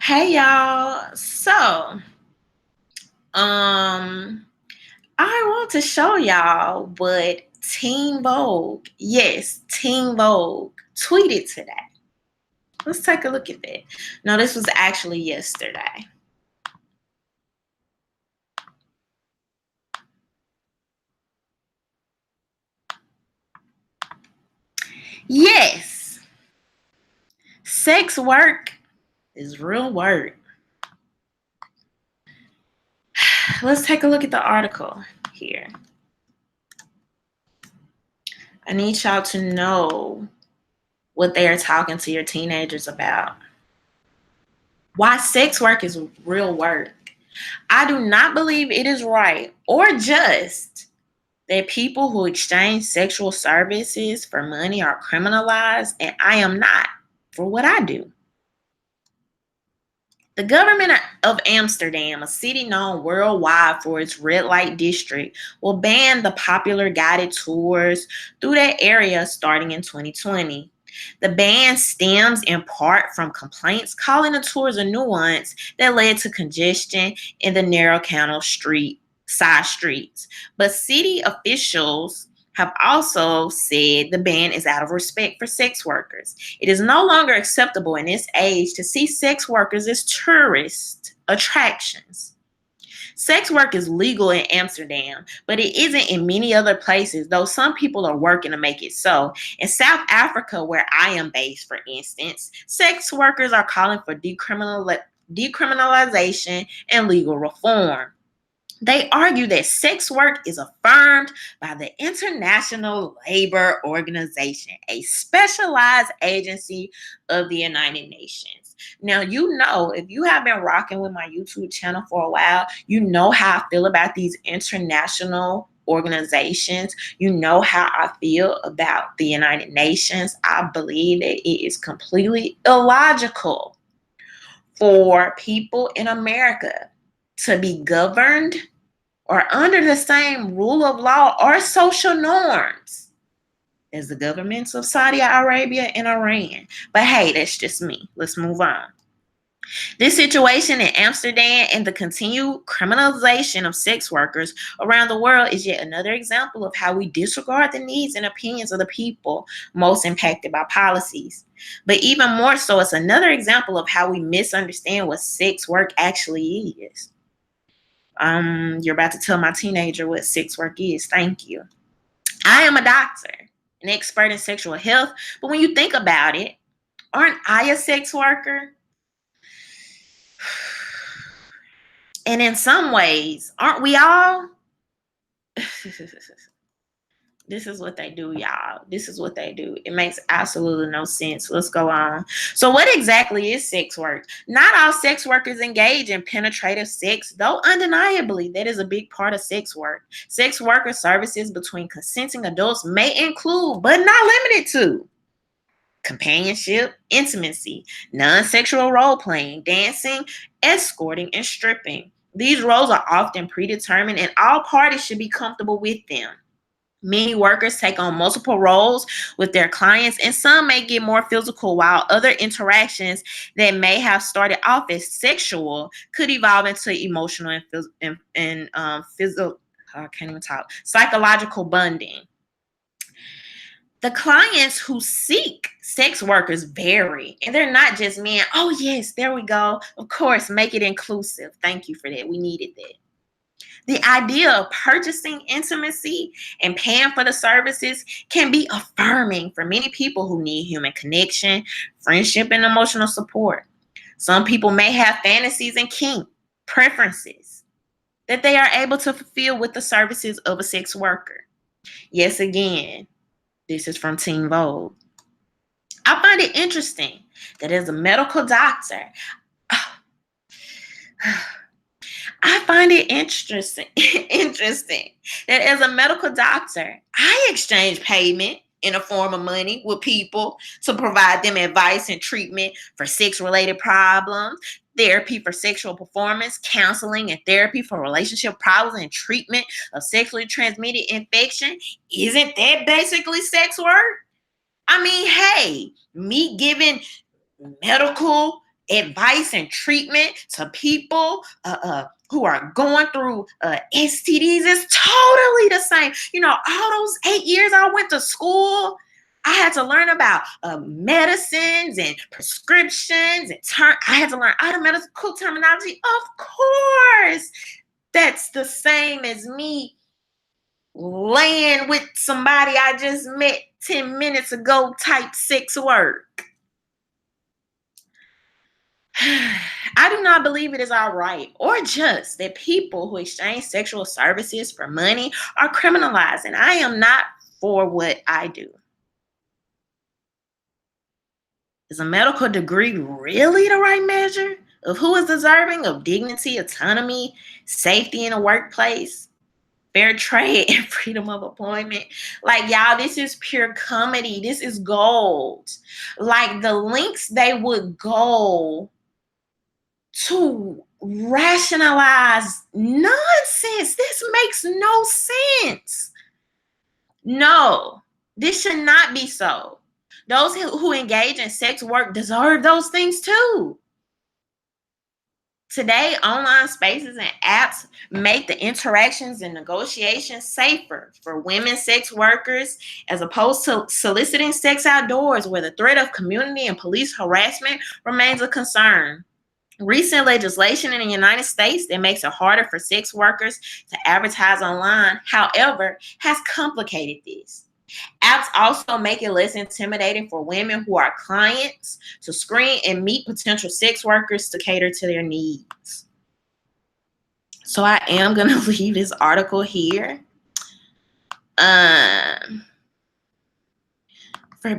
Hey y'all. Um I want to show y'all what Teen Vogue, yes, Teen Vogue tweeted today. Let's take a look at that. No, this was actually yesterday. Yes, sex work is real work. Let's take a look at the article here. I need y'all to know what they are talking to your teenagers about. Why sex work is real work. I do not believe it is right or just that people who exchange sexual services for money are criminalized, and I am not for what I do. The government of Amsterdam, a city known worldwide for its red light district, will ban the popular guided tours through that area starting in 2020. The ban stems in part from complaints calling the tours a nuisance that led to congestion in the narrow canal street side streets. But city officials have also said the ban is out of respect for sex workers. It is no longer acceptable in this age to see sex workers as tourist attractions. Sex work is legal in Amsterdam, but it isn't in many other places, though some people are working to make it so. In South Africa, where I am based, for instance, sex workers are calling for decriminalization and legal reform. They argue that sex work is affirmed by the International Labor Organization, a specialized agency of the United Nations. Now, if you have been rocking with my YouTube channel for a while, you know how I feel about these international organizations. You know how I feel about the United Nations. I believe that it is completely illogical for people in America to be governed or under the same rule of law or social norms as the governments of Saudi Arabia and Iran. But hey, that's just me. Let's move on. This situation in Amsterdam and the continued criminalization of sex workers around the world is yet another example of how we disregard the needs and opinions of the people most impacted by policies. But even more so, it's another example of how we misunderstand what sex work actually is. You're about to tell my teenager what sex work is. Thank you. I am a doctor, an expert in sexual health, but when you think about it, aren't I a sex worker? And in some ways, aren't we all? This is what they do, y'all. This is what they do. It makes absolutely no sense. Let's go on. So, what exactly is sex work? Not all sex workers engage in penetrative sex, though undeniably that is a big part of sex work. Sex worker services between consenting adults may include, but not limited to, companionship, intimacy, non sexual role playing, dancing, escorting, and stripping. These roles are often predetermined, and all parties should be comfortable with them. Many workers take on multiple roles with their clients, and some may get more physical, while other interactions that may have started off as sexual could evolve into emotional and physical. I can't even talk. Psychological bonding. The clients who seek sex workers vary, and they're not just men. Oh, yes, there we go. Of course, make it inclusive. Thank you for that. We needed that. The idea of purchasing intimacy and paying for the services can be affirming for many people who need human connection, friendship, and emotional support. Some people may have fantasies and kink preferences that they are able to fulfill with the services of a sex worker. Yes, again, this is from Teen Vogue. I find it interesting that as a medical doctor, I find it interesting that as a medical doctor, I exchange payment in a form of money with people to provide them advice and treatment for sex-related problems, therapy for sexual performance, counseling and therapy for relationship problems, and treatment of sexually transmitted infection. Isn't that basically sex work? I mean, hey, me giving medical advice and treatment to people who are going through STDs is totally the same. You know, all those 8 years I went to school, I had to learn about medicines and prescriptions and I had to learn all the medical terminology. Of course, that's the same as me laying with somebody I just met 10 minutes ago type sex work. I do not believe it is all right or just that people who exchange sexual services for money are criminalized, and I am not for what I do. Is a medical degree really the right measure of who is deserving of dignity, autonomy, safety in a workplace, fair trade, and freedom of employment? Like, y'all, this is pure comedy. This is gold. Like, the links they would go to rationalize nonsense. This makes no sense. No, this should not be so. Those who engage in sex work deserve those things too. Today, online spaces and apps make the interactions and negotiations safer for women sex workers as opposed to soliciting sex outdoors where the threat of community and police harassment remains a concern. Recent legislation in the United States that makes it harder for sex workers to advertise online, however, has complicated this. Apps also make it less intimidating for women who are clients to screen and meet potential sex workers to cater to their needs. So I am going to leave this article here. For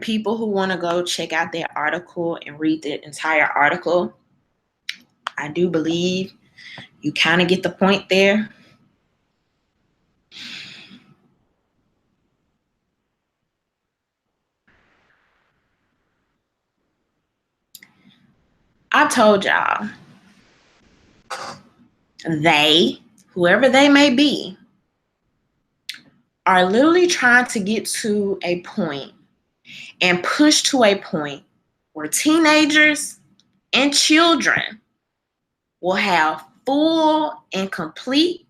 people who want to go check out that article and read the entire article, I do believe you kind of get the point there. I told y'all, they, whoever they may be, are literally trying to get to a point and push to a point where teenagers and children will have full and complete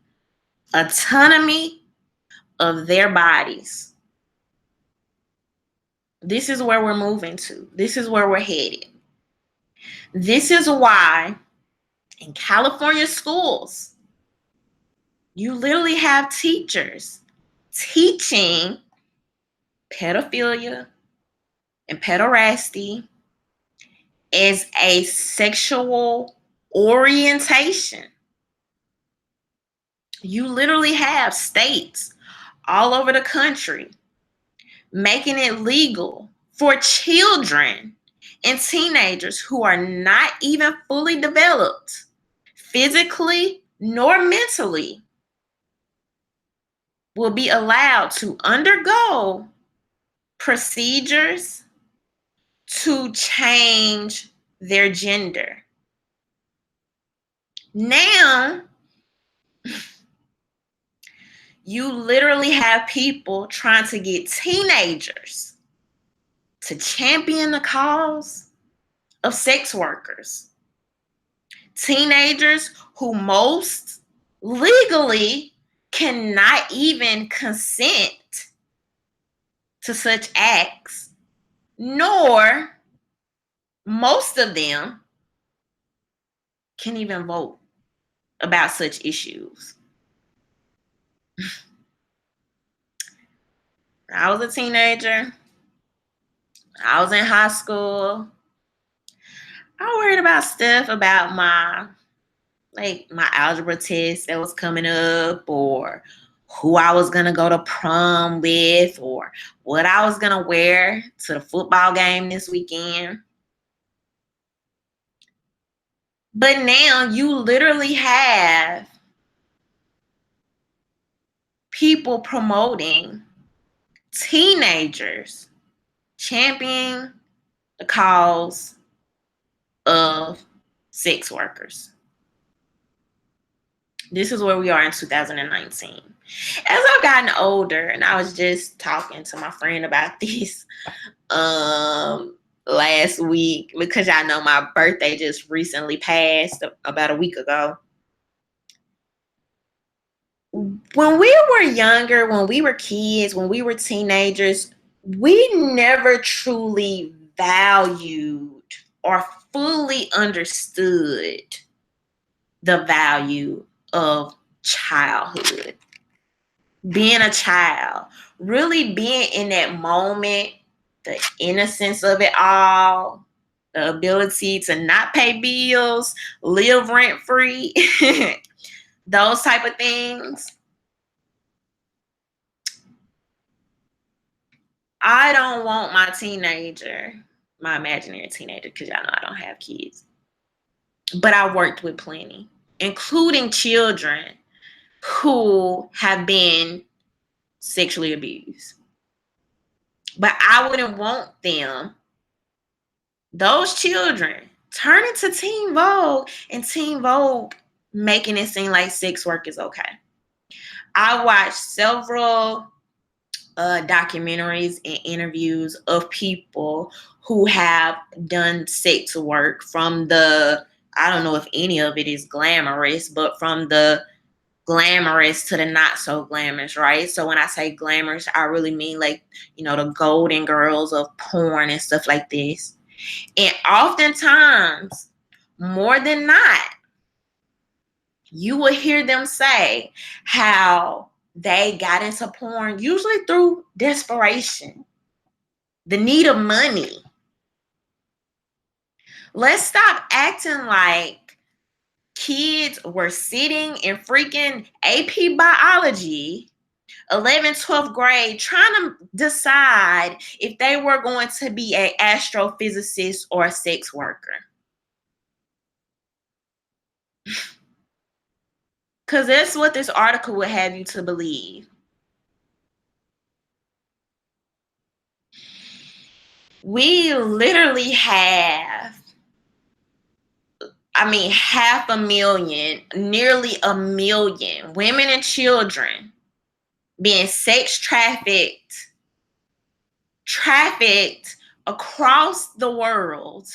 autonomy of their bodies. This is where we're moving to. This is where we're headed. This is why in California schools, you literally have teachers teaching pedophilia and pederasty as a sexual orientation. You literally have states all over the country making it legal for children and teenagers who are not even fully developed physically nor mentally will be allowed to undergo procedures to change their gender. Now, you literally have people trying to get teenagers to champion the cause of sex workers. Teenagers who most legally cannot even consent to such acts, nor most of them can even vote about such issues. I was a teenager. I was in high school. I worried about stuff about my algebra test that was coming up, or who I was going to go to prom with, or what I was going to wear to the football game this weekend. But now you literally have people promoting teenagers championing the cause of sex workers. This is where we are in 2019. As I've gotten older, and I was just talking to my friend about this, last week because y'all know my birthday just recently passed about a week ago. When we were younger, when we were kids, when we were teenagers, we never truly valued or fully understood the value of childhood. Being a child, really being in that moment, the innocence of it all, the ability to not pay bills, live rent free, those type of things. I don't want my imaginary teenager, because y'all know I don't have kids, but I worked with plenty, including children who have been sexually abused. But I wouldn't want them, those children, turning to Teen Vogue and Teen Vogue making it seem like sex work is okay. I watched several documentaries and interviews of people who have done sex work, from the, I don't know if any of it is glamorous, but from the glamorous to the not so glamorous, right? So when I say glamorous, I really mean like, the golden girls of porn and stuff like this. And oftentimes, more than not, you will hear them say how they got into porn usually through desperation, the need of money. Let's stop acting like kids were sitting in freaking AP biology, 11th, 12th grade, trying to decide if they were going to be an astrophysicist or a sex worker. Because that's what this article would have you to believe. We literally have, 500,000, nearly 1,000,000 women and children being sex trafficked across the world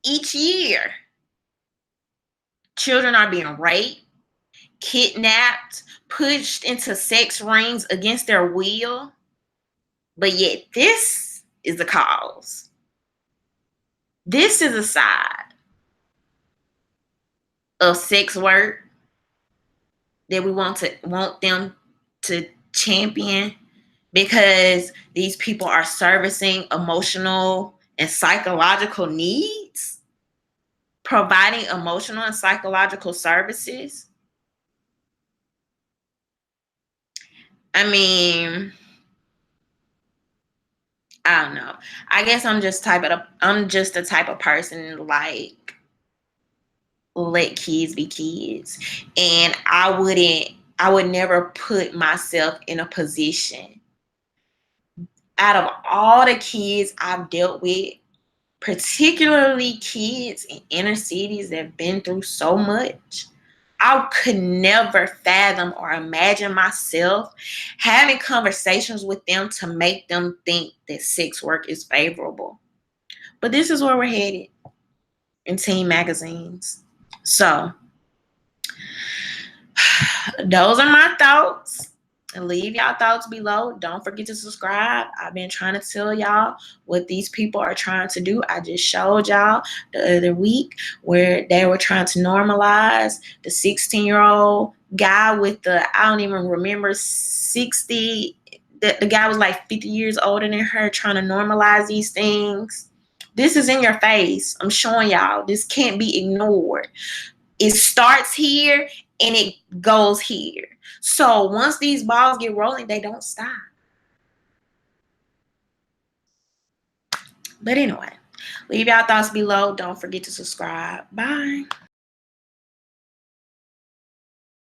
each year. Children are being raped, kidnapped, pushed into sex rings against their will. But yet this is the cause. This is a side of sex work that we want them to champion, because these people are servicing emotional and psychological needs, providing emotional and psychological services. I don't know. I guess I'm just the type of person, like, let kids be kids. And I would never put myself in a position, out of all the kids I've dealt with, particularly kids in inner cities that have been through so much, I could never fathom or imagine myself having conversations with them to make them think that sex work is favorable. But this is where we're headed in teen magazines. So those are my thoughts. Leave y'all thoughts below. Don't forget to subscribe. I've been trying to tell y'all what these people are trying to do. I just showed y'all the other week where they were trying to normalize the 16-year-old guy with the, I don't even remember, 60. The guy was like 50 years older than her, trying to normalize these things. This is in your face. I'm showing y'all. This can't be ignored. It starts here and it goes here. So once these balls get rolling, they don't stop. But anyway, leave y'all thoughts below. Don't forget to subscribe. Bye.